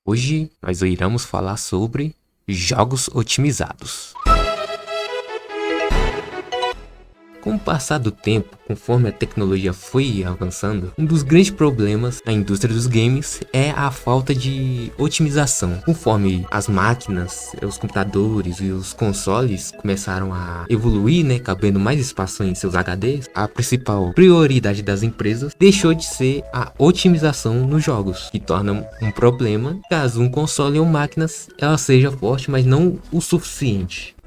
Hoje nós iremos falar sobre jogos otimizados. Com o passar do tempo, conforme a tecnologia foi avançando, um dos grandes problemas na indústria dos games é a falta de otimização. Conforme as máquinas, os computadores e os consoles começaram a evoluir, cabendo mais espaço em seus HDs, a principal prioridade das empresas deixou de ser a otimização nos jogos, que torna um problema caso um console ou máquinas ela seja forte, mas não o suficiente.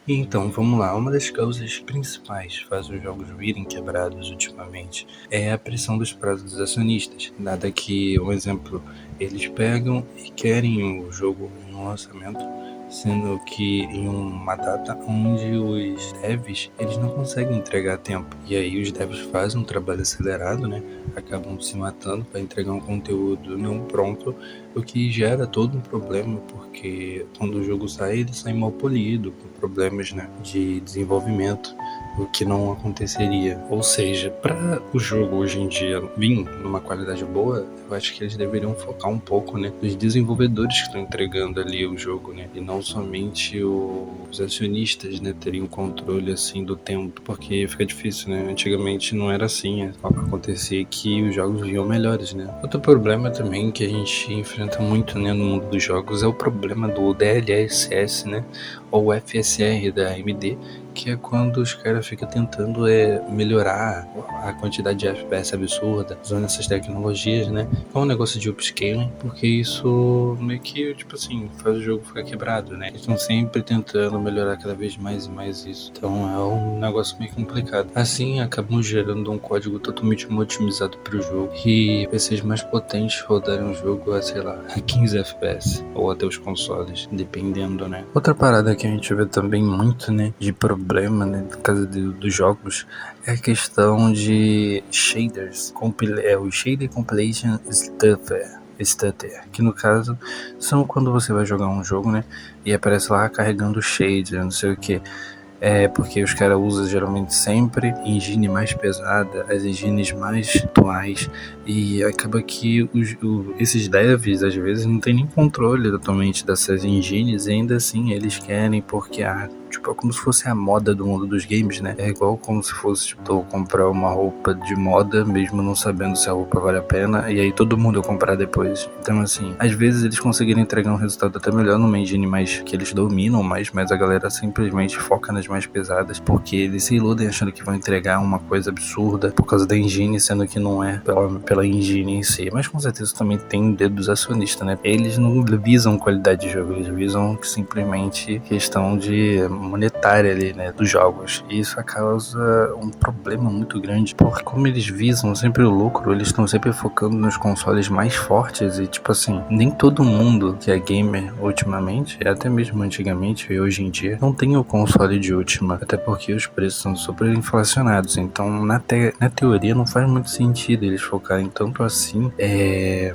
Então, vamos lá. Uma das causas principais que faz os jogos virem quebrados ultimamente é a pressão dos prazos dos acionistas. Dado que, um exemplo, eles pegam e querem o jogo no lançamento, sendo que em uma data onde os devs eles não conseguem entregar a tempo. E aí os devs fazem um trabalho acelerado, acabam se matando para entregar um conteúdo não pronto, o que gera todo um problema, porque quando o jogo sai, ele sai mal polido, com problemas de desenvolvimento, o que não aconteceria. Ou seja, para o jogo hoje em dia vir numa qualidade boa, eu acho que eles deveriam focar um pouco nos desenvolvedores que estão entregando ali o jogo, e não somente os acionistas teriam controle assim do tempo, porque fica difícil, Antigamente não era assim, acontecia que os jogos vinham melhores, Outro problema também que a gente enfrenta muito no mundo dos jogos é o problema do DLSS, ou FSR da AMD, que é quando os caras ficam tentando melhorar a quantidade de FPS absurda, usando essas tecnologias, É um negócio de upscaling, porque isso meio que, faz o jogo ficar quebrado, Eles estão sempre tentando melhorar cada vez mais e mais isso. Então é um negócio meio complicado. Assim, acabam gerando um código totalmente otimizado para o jogo e PCs mais potentes rodarem o jogo a 15 FPS, ou até os consoles, dependendo, Outra parada que a gente vê também muito, de problema, no caso dos jogos, é a questão de shaders, o Shader Compilation Stutter, que no caso são quando você vai jogar um jogo, e aparece lá carregando shader, não sei o que. Porque os caras usam geralmente sempre engine mais pesada, as engines mais atuais, e acaba que esses devs às vezes não tem nem controle totalmente dessas engines, e ainda assim eles querem, porque é como se fosse a moda do mundo dos games, É igual como se fosse tu comprar uma roupa de moda, mesmo não sabendo se a roupa vale a pena, e aí todo mundo comprar depois. Então assim, às vezes eles conseguiram entregar um resultado até melhor numa engine mais que eles dominam mais, mas a galera simplesmente foca nas mais pesadas, porque eles se iludem achando que vão entregar uma coisa absurda por causa da engine, sendo que não é pela engine em si. Mas com certeza também tem o dedo dos acionistas, Eles não visam qualidade de jogo, eles visam simplesmente questão de monetária ali, dos jogos. E isso causa um problema muito grande, porque como eles visam sempre o lucro, eles estão sempre focando nos consoles mais fortes e nem todo mundo que é gamer ultimamente, até mesmo antigamente e hoje em dia, não tem o console de última, até porque os preços são super inflacionados. Então na teoria não faz muito sentido eles focarem tanto assim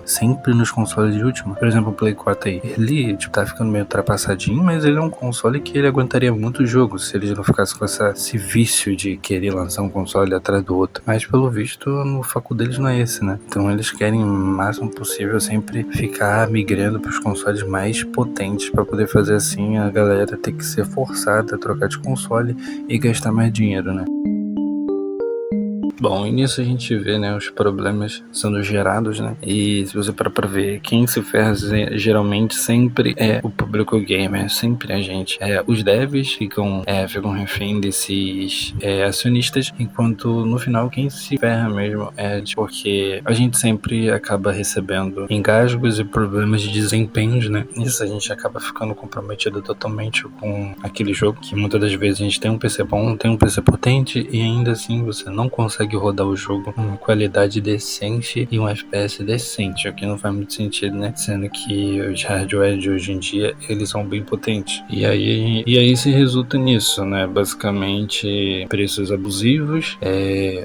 sempre nos consoles de última. Por exemplo, o Play 4 aí, ele tá ficando meio ultrapassadinho, mas ele é um console que ele aguentaria muito jogo se eles não ficassem com esse vício de querer lançar um console atrás do outro. Mas pelo visto no foco deles não é esse, Então eles querem o máximo possível sempre ficar migrando para os consoles mais potentes, para poder fazer assim a galera ter que ser forçada a trocar de console e gastar mais dinheiro, Bom, e nisso a gente vê, os problemas sendo gerados, E se você parar pra ver, quem se ferra geralmente sempre é o público gamer, sempre a gente. Os devs ficam refém desses acionistas, enquanto no final quem se ferra mesmo porque a gente sempre acaba recebendo engasgos e problemas de desempenhos, Nisso a gente acaba ficando comprometido totalmente com aquele jogo, que muitas das vezes a gente tem um PC bom, tem um PC potente, e ainda assim você não consegue rodar o jogo com uma qualidade decente e um FPS decente, o que não faz muito sentido, Sendo que os hardware de hoje em dia, eles são bem potentes. E aí se resulta nisso, Basicamente, preços abusivos,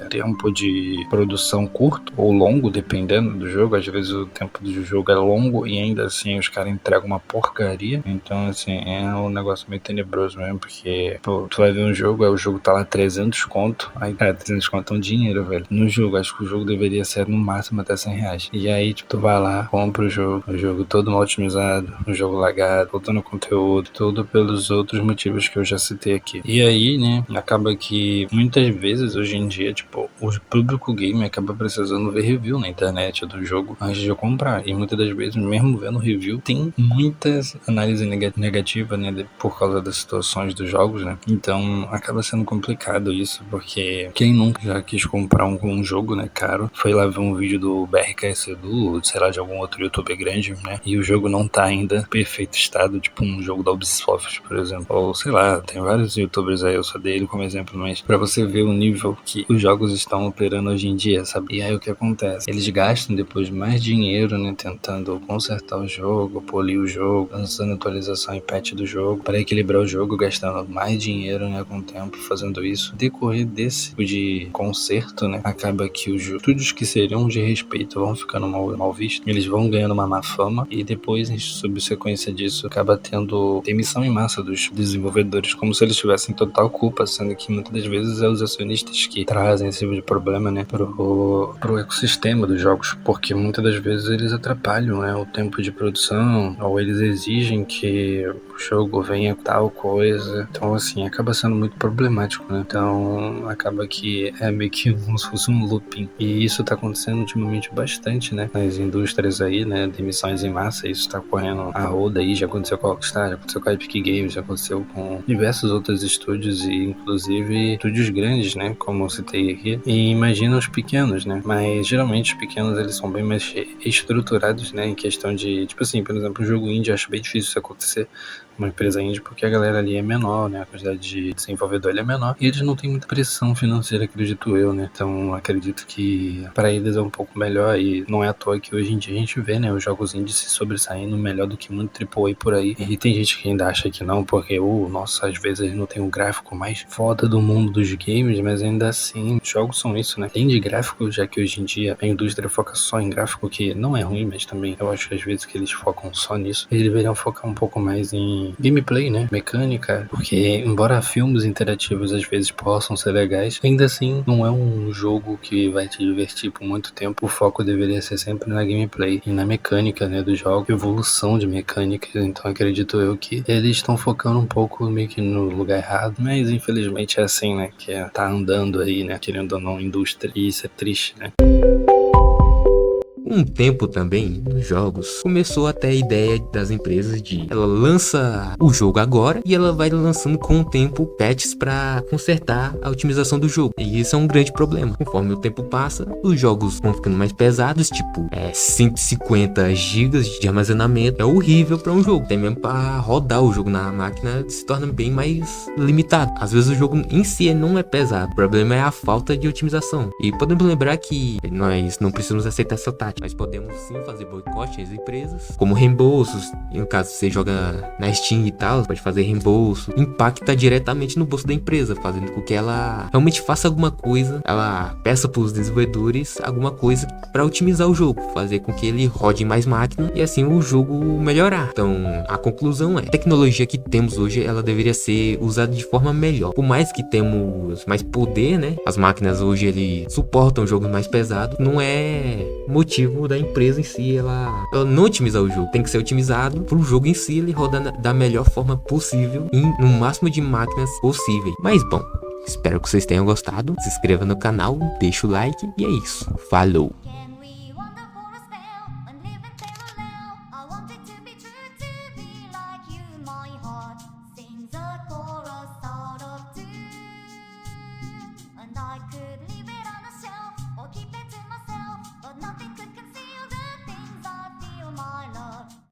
tempo de produção curto ou longo, dependendo do jogo. Às vezes o tempo do jogo é longo e ainda assim os caras entregam uma porcaria. Então, assim, é um negócio meio tenebroso mesmo, porque tu vai ver um jogo, aí o jogo tá lá 300 conto, aí, cara, 300 conto é um dinheiro dinheiro, velho, no jogo. Acho que o jogo deveria ser no máximo até R$100. E aí, tipo, tu vai lá, compra o jogo todo mal otimizado, o jogo lagado, faltando conteúdo, tudo pelos outros motivos que eu já citei aqui. E aí, né, acaba que muitas vezes, hoje em dia, tipo, o público game acaba precisando ver review na internet do jogo antes de eu comprar. E muitas das vezes, mesmo vendo review, tem muitas análises negativas, né, por causa das situações dos jogos, né. Então, acaba sendo complicado isso, porque quem nunca já quis comprar um jogo, né, caro, foi lá ver um vídeo do BRKS Edu, sei lá, de algum outro youtuber grande, né, e o jogo não tá ainda em perfeito estado, tipo um jogo da Ubisoft, por exemplo, ou sei lá, tem vários youtubers aí, eu só dei ele como exemplo, mas pra você ver o nível que os jogos estão operando hoje em dia, sabe? E aí o que acontece? Eles gastam depois mais dinheiro, né, tentando consertar o jogo, polir o jogo, lançando atualização e patch do jogo, para equilibrar o jogo, gastando mais dinheiro, né, com o tempo fazendo isso. Decorrer desse tipo de conserto, né, acaba que os estúdios que seriam de respeito vão ficando mal vistos, eles vão ganhando uma má fama e depois, em subsequência disso, acaba tendo demissão em massa dos desenvolvedores, como se eles tivessem total culpa, sendo que muitas das vezes é os acionistas que trazem esse tipo de problema, né, pro ecossistema dos jogos, porque muitas das vezes eles atrapalham, né, o tempo de produção, ou eles exigem que o jogo venha tal coisa. Então, assim, acaba sendo muito problemático, né? Então, acaba que é meio que como se fosse um looping. E isso tá acontecendo ultimamente bastante, né, nas indústrias aí, né, demissões em massa. Isso tá ocorrendo a roda aí, já aconteceu com a Rockstar, já aconteceu com a Epic Games, já aconteceu com diversos outros estúdios e inclusive estúdios grandes, né, como eu citei aqui, e imagina os pequenos, né, mas geralmente os pequenos eles são bem mais estruturados, né, em questão de, tipo assim, por exemplo, um jogo indie, eu acho bem difícil isso acontecer, uma empresa indie, porque a galera ali é menor, né, a quantidade de desenvolvedor é menor, e eles não têm muita pressão financeira, acredito eu, né, então acredito que para eles é um pouco melhor, e não é à toa que hoje em dia a gente vê, né, os jogos indie se sobressaindo melhor do que muito AAA por aí, e tem gente que ainda acha que não, porque, nossa, às vezes eles não tem o gráfico mais foda do mundo dos games, mas ainda assim, os jogos são isso, né, além de gráfico, já que hoje em dia a indústria foca só em gráfico, que não é ruim, mas também eu acho que às vezes que eles focam só nisso, eles deveriam focar um pouco mais em gameplay, né, mecânica, porque embora filmes interativos às vezes possam ser legais, ainda assim não é um jogo que vai te divertir por muito tempo. O foco deveria ser sempre na gameplay e na mecânica, né, do jogo, evolução de mecânicas. Então acredito eu que eles estão focando um pouco meio que no lugar errado, mas infelizmente é assim, né, que tá andando aí, né, querendo ou não, indústria, e isso é triste, né. Um tempo também, nos jogos, começou até a ideia das empresas de ela lança o jogo agora e ela vai lançando com o tempo patches para consertar a otimização do jogo. E isso é um grande problema. Conforme o tempo passa, os jogos vão ficando mais pesados, tipo 150 GB de armazenamento. É horrível para um jogo. Até mesmo para rodar o jogo na máquina se torna bem mais limitado. Às vezes o jogo em si não é pesado. O problema é a falta de otimização. E podemos lembrar que nós não precisamos aceitar essa tática. Nós podemos sim fazer boicote às empresas, como reembolsos. No caso, você joga na Steam e tal, pode fazer reembolso. Impacta diretamente no bolso da empresa, fazendo com que ela realmente faça alguma coisa. Ela peça para os desenvolvedores alguma coisa para otimizar o jogo, fazer com que ele rode em mais máquina e assim o jogo melhorar. Então, a conclusão é: a tecnologia que temos hoje, ela deveria ser usada de forma melhor. Por mais que temos mais poder, né? As máquinas hoje ele suportam jogos mais pesados. Não é motivo da empresa em si ela não otimizar o jogo. Tem que ser otimizado pro jogo em si ele rodar da melhor forma possível e no máximo de máquinas possível. Mas bom, espero que vocês tenham gostado. Se inscreva no canal, deixa o like e é isso. Falou!